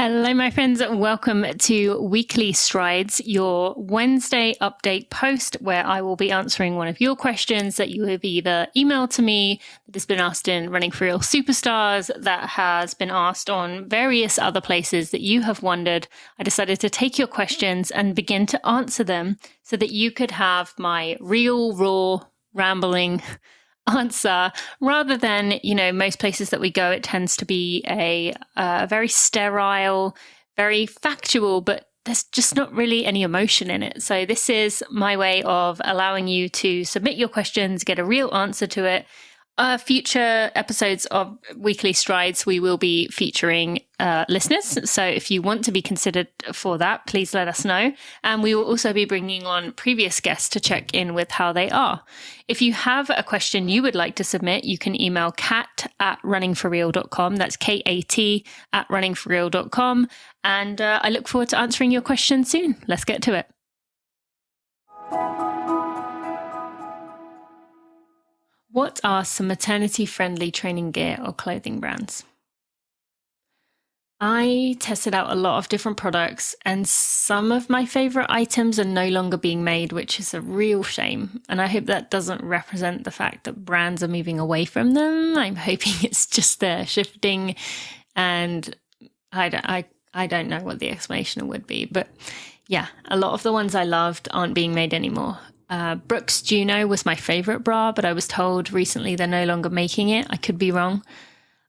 Hello, my friends. Welcome to Weekly Strides, your Wednesday update post where I will be answering one of your questions that you have either emailed to me, that has been asked in Running for Real Superstars, that has been asked on various other places that you have wondered. I decided to take your questions and begin to answer them so that you could have my real, raw, rambling answer rather than, most places that we go, it tends to be a very sterile, very factual, but there's just not really any emotion in it. So this is my way of allowing you to submit your questions, get a real answer to it. Future episodes of Weekly Strides, we will be featuring listeners. So if you want to be considered for that, please let us know. And we will also be bringing on previous guests to check in with how they are. If you have a question you would like to submit, you can email kat@runningforreal.com. That's KAT@runningforreal.com. And I look forward to answering your questions soon. Let's get to it. What are some maternity-friendly training gear or clothing brands? I tested out a lot of different products and some of my favorite items are no longer being made, which is a real shame. And I hope that doesn't represent the fact that brands are moving away from them. I'm hoping it's just they're shifting, and I don't know what the explanation would be. But yeah, a lot of the ones I loved aren't being made anymore. Brooks Juno was my favorite bra, but I was told recently they're no longer making it. I could be wrong.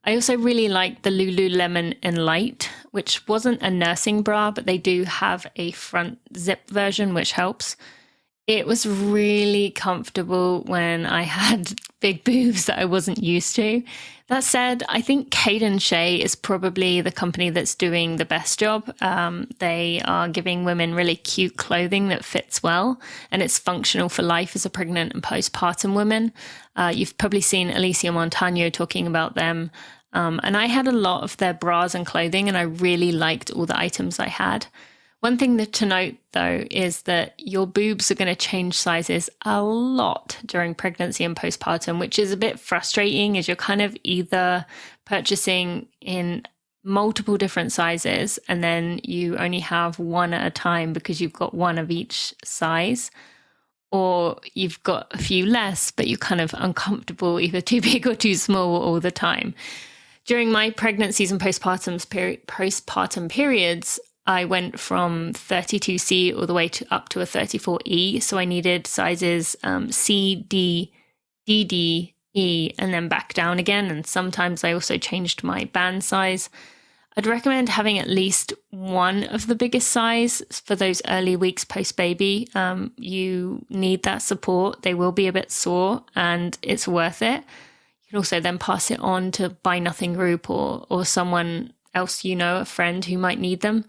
I also really liked the Lululemon Enlite, which wasn't a nursing bra, but they do have a front zip version, which helps. It was really comfortable when I had big boobs that I wasn't used to. That said, I think Cadenshae is probably the company that's doing the best job. They are giving women really cute clothing that fits well, and it's functional for life as a pregnant and postpartum woman. You've probably seen Alicia Montano talking about them. And I had a lot of their bras and clothing, and I really liked all the items I had. One thing to note, though, is that your boobs are going to change sizes a lot during pregnancy and postpartum, which is a bit frustrating as you're kind of either purchasing in multiple different sizes and then you only have one at a time because you've got one of each size, or you've got a few less, but you're kind of uncomfortable, either too big or too small all the time. During my pregnancies and postpartum periods, I went from 32C all the way up to a 34E. So I needed sizes C, D, DD, E, and then back down again. And sometimes I also changed my band size. I'd recommend having at least one of the biggest size for those early weeks post-baby. You need that support. They will be a bit sore and it's worth it. You can also then pass it on to Buy Nothing Group or someone else, a friend who might need them.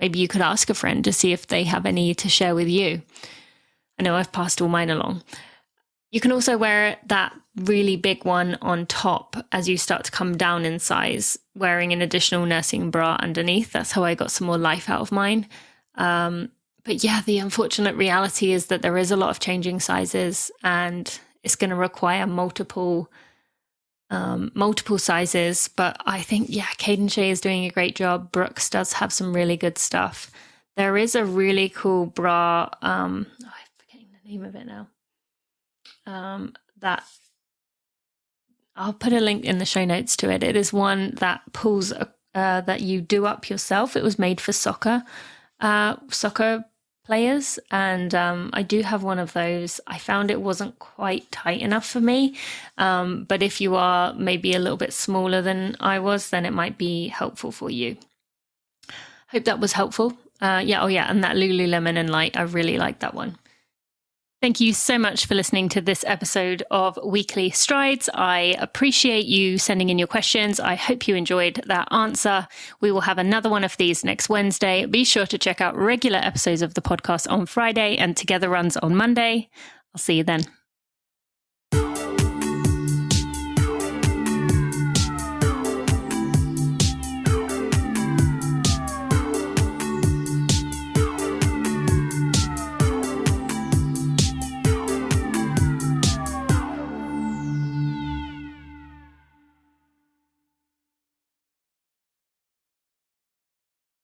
Maybe you could ask a friend to see if they have any to share with you. I know I've passed all mine along. You can also wear that really big one on top as you start to come down in size, wearing an additional nursing bra underneath. That's how I got some more life out of mine. But yeah, the unfortunate reality is that there is a lot of changing sizes and it's going to require multiple sizes, but I think, Cadenshae is doing a great job. Brooks does have some really good stuff. There is a really cool bra, I'm forgetting the name of it now, that I'll put a link in the show notes to it. It is one that pulls, that you do up yourself. It was made for soccer players, and I do have one of those. I found it wasn't quite tight enough for me, but if you are maybe a little bit smaller than I was, then it might be helpful for you. Hope that was helpful. And that Lululemon Enlite, I really like that one. Thank you so much for listening to this episode of Weekly Strides. I appreciate you sending in your questions. I hope you enjoyed that answer. We will have another one of these next Wednesday. Be sure to check out regular episodes of the podcast on Friday and Together Runs on Monday. I'll see you then.